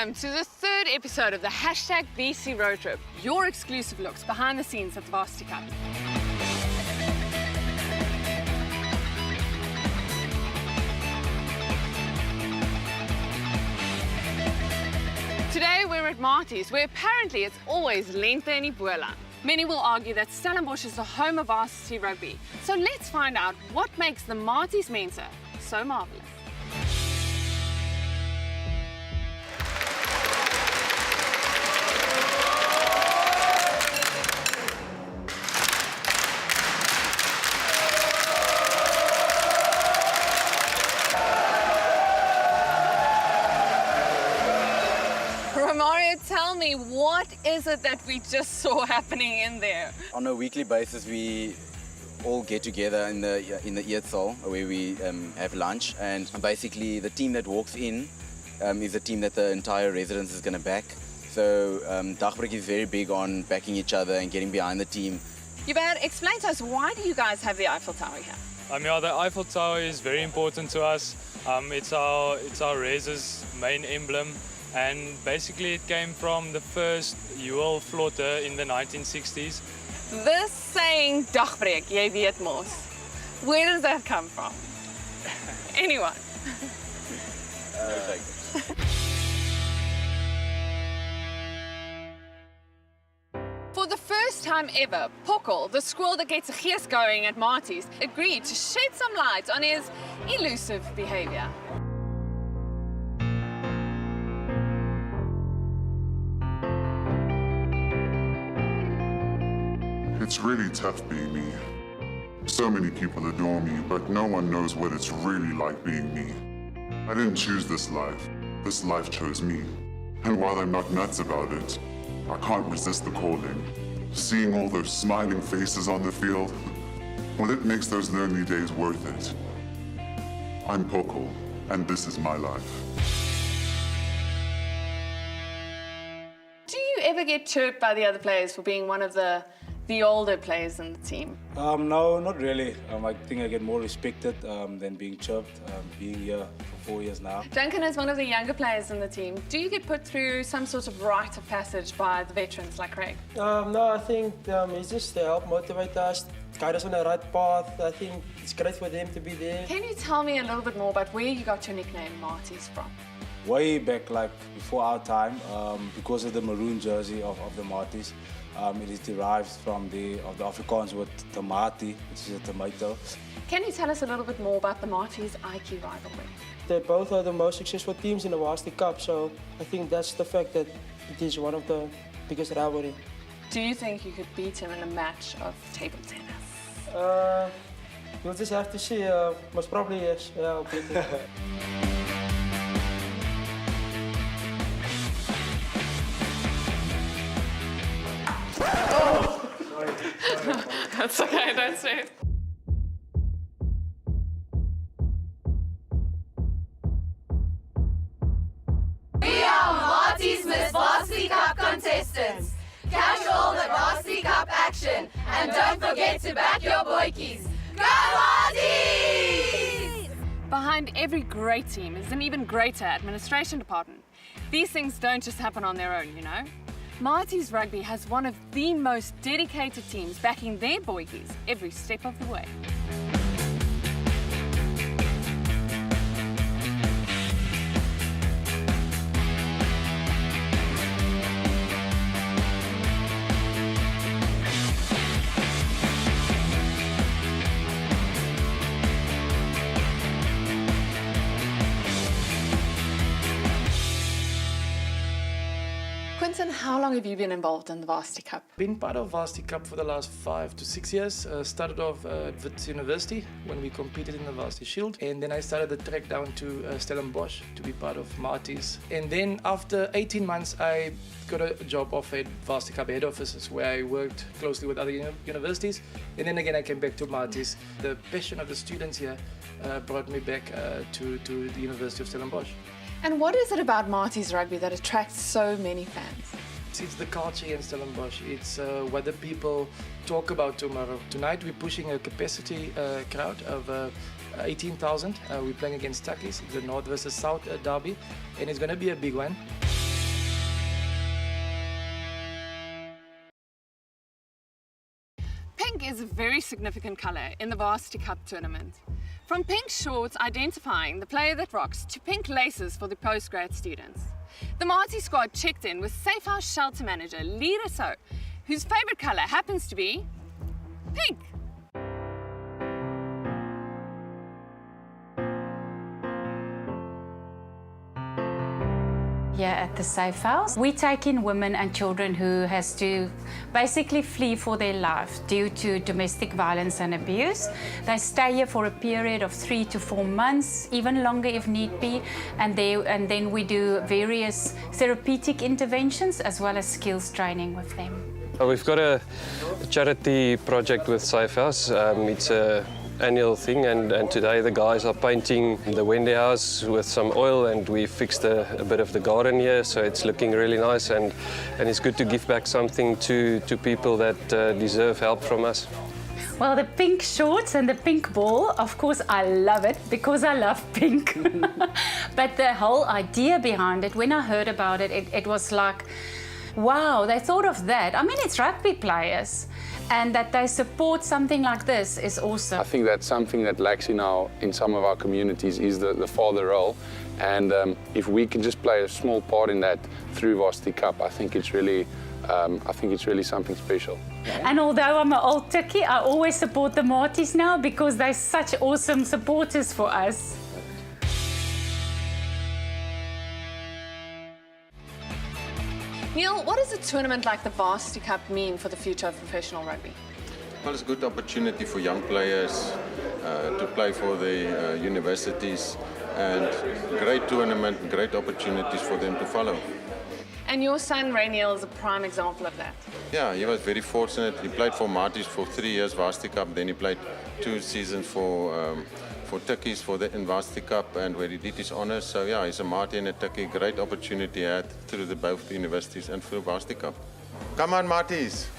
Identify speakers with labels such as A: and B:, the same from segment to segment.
A: Welcome to the third episode of the Hashtag BC Road Trip, your exclusive looks behind the scenes at the Varsity Cup. Today we're at Marties, where apparently it's always lente en die bola. Many will argue that Stellenbosch is the home of varsity rugby. So let's find out what makes the Marties Mense so marvelous. Romario, tell me, what is it that we just saw happening in there?
B: On a weekly basis, we all get together in the Eetzal where we have lunch, and basically the team that walks in is the team that the entire residence is going to back. So Dagbreek is very big on backing each other and getting behind the team.
A: Hubert, explain to us, why do you guys have the Eiffel Tower here?
C: Yeah, the Eiffel Tower is very important to us. It's our Reser's main emblem. And basically it came from the first Huel floater in the 1960s.
A: This saying, Dagbreek, jy weet mos. Where does that come from? Anyone? For the first time ever, Pokkel, the squirrel that gets a gees going at Marties, agreed to shed some light on his elusive behavior.
D: It's really tough being me. So many people adore me, but no one knows what it's really like being me. I didn't choose this life chose me. And while I'm not nuts about it, I can't resist the calling. Seeing all those smiling faces on the field, well, it makes those lonely days worth it. I'm Pokkel, and this is my life.
A: Do you ever get chirped by the other players for being one of the older players in the team?
E: No, not really. I think I get more respected than being chirped, being here for 4 years now.
A: Duncan is one of the younger players in the team. Do you get put through some sort of rite of passage by the veterans like Craig?
F: No, I think it's just to help motivate us, guide us on the right path. I think it's great for them to be there.
A: Can you tell me a little bit more about where you got your nickname Marties from?
E: Way back, like before our time, because of the maroon jersey of the Marties, it is derived from the Afrikaans word tamati, which is a tomato.
A: Can you tell us a little bit more about the Marties Aiki rivalry?
F: They both are the most successful teams in the Varsity Cup, so I think that's the fact that it is one of the biggest rivalry.
A: Do you think you could beat him in a match of table tennis?
F: You'll just have to see. Most probably yes. Yeah, I'll beat him.
A: That's okay, that's it.
G: We are Marties Miss Varsity Cup contestants. Catch all the Varsity Cup action and don't forget to back your boykies. Go Marties!
A: Behind every great team is an even greater administration department. These things don't just happen on their own, you know. Marties Rugby has one of the most dedicated teams backing their boykies every step of the way. Quinton, how long have you been involved in the Varsity Cup?
H: Been part of Varsity Cup for the last 5 to 6 years. Started off at Wits University when we competed in the Varsity Shield, and then I started the trek down to Stellenbosch to be part of Marties. And then after 18 months, I got a job off at Varsity Cup head offices where I worked closely with other universities. And then again, I came back to Marties. The passion of the students here brought me back to the University of Stellenbosch.
A: And what is it about Marties Rugby that attracts so many fans?
H: It's the culture here in Stellenbosch. It's what the people talk about tomorrow. Tonight we're pushing a capacity crowd of 18,000. We're playing against Tuckies. It's the North versus South derby, and it's going to be a big one.
A: Pink is a very significant colour in the Varsity Cup tournament. From pink shorts identifying the player that rocks to pink laces for the postgrad students. The Marty squad checked in with Safe House shelter manager Lee Rousseau, whose favourite colour happens to be pink.
I: Here at the Safe House, we take in women and children who has to basically flee for their life due to domestic violence and abuse. They stay here for a period of 3 to 4 months, even longer if need be, and then we do various therapeutic interventions as well as skills training with them.
J: We've got a charity project with Safe House. It's an annual thing, and today the guys are painting the Wendy house with some oil, and we fixed a bit of the garden here, so it's looking really nice, and it's good to give back something to people that deserve help from us.
I: Well, the pink shorts and the pink ball, of course, I love it because I love pink. But the whole idea behind it, when I heard about it, it was like, wow, they thought of that. I mean, it's rugby players. And that they support something like this is awesome.
K: I think that's something that lacks in some of our communities is the father role. And if we can just play a small part in that through Varsity Cup, I think it's really something special.
I: And although I'm an old tikkie, I always support the Marties now because they're such awesome supporters for us.
A: Neil, what does a tournament like the Varsity Cup mean for the future of professional rugby?
L: Well, it's a good opportunity for young players to play for the universities, and great tournament, great opportunities for them to follow.
A: And your son, Ray Neal, is a prime example of that.
L: Yeah, he was very fortunate. He played for Marties for 3 years, Varsity Cup, then he played 2 seasons for Tikkies in Varsity Cup, and where he did his honours. So yeah, he's a Marty and a Tikkie. Great opportunity had through both the universities and through Varsity Cup. Come on, Marties!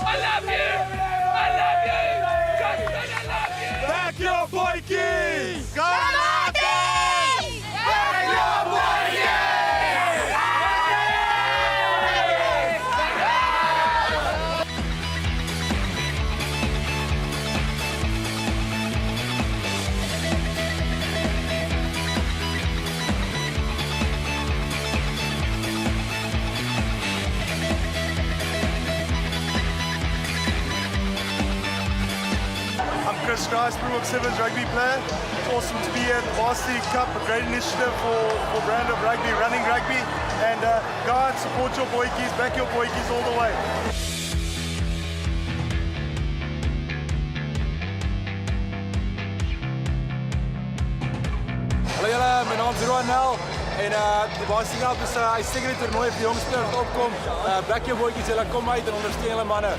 M: I love you! I love you! Justin, I love you! Back your boykies! Go Marties! Back your boykies!
N: Chris Grice, Springbok Sevens rugby player. It's awesome to be here at the Varsity Cup, a great initiative for brand of rugby, running rugby. And go out, support your boykies, back your boykies all the way.
O: Hallo julle, mijn naam is Roan Nel en de Varsity Cup is 'n uitstekende toernooi vir die jong spelers wat opkom. Back your boykies, julle kom uit en ondersteun julle manne.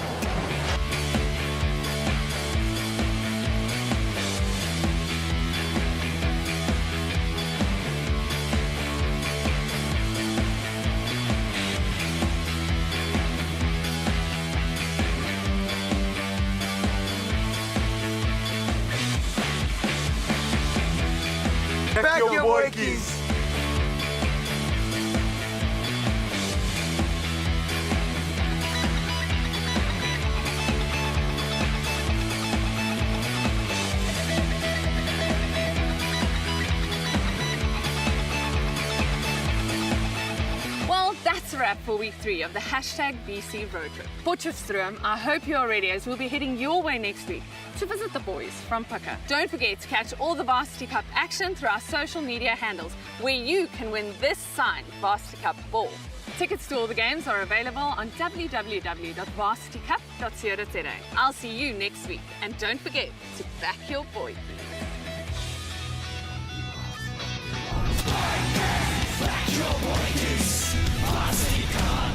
M: Back your boykies!
A: Well, that's a wrap for week 3 of the #BC Road Trip. Potchefstroom, I hope you're ready as we'll be heading your way next week to visit the boys from Puka. Don't forget to catch all the Varsity Cup action through our social media handles, where you can win this signed Varsity Cup ball. Tickets to all the games are available on www.varsitycup.co.za. I'll see you next week, and don't forget to back your boy.
M: Back your boykies, Varsity Cup.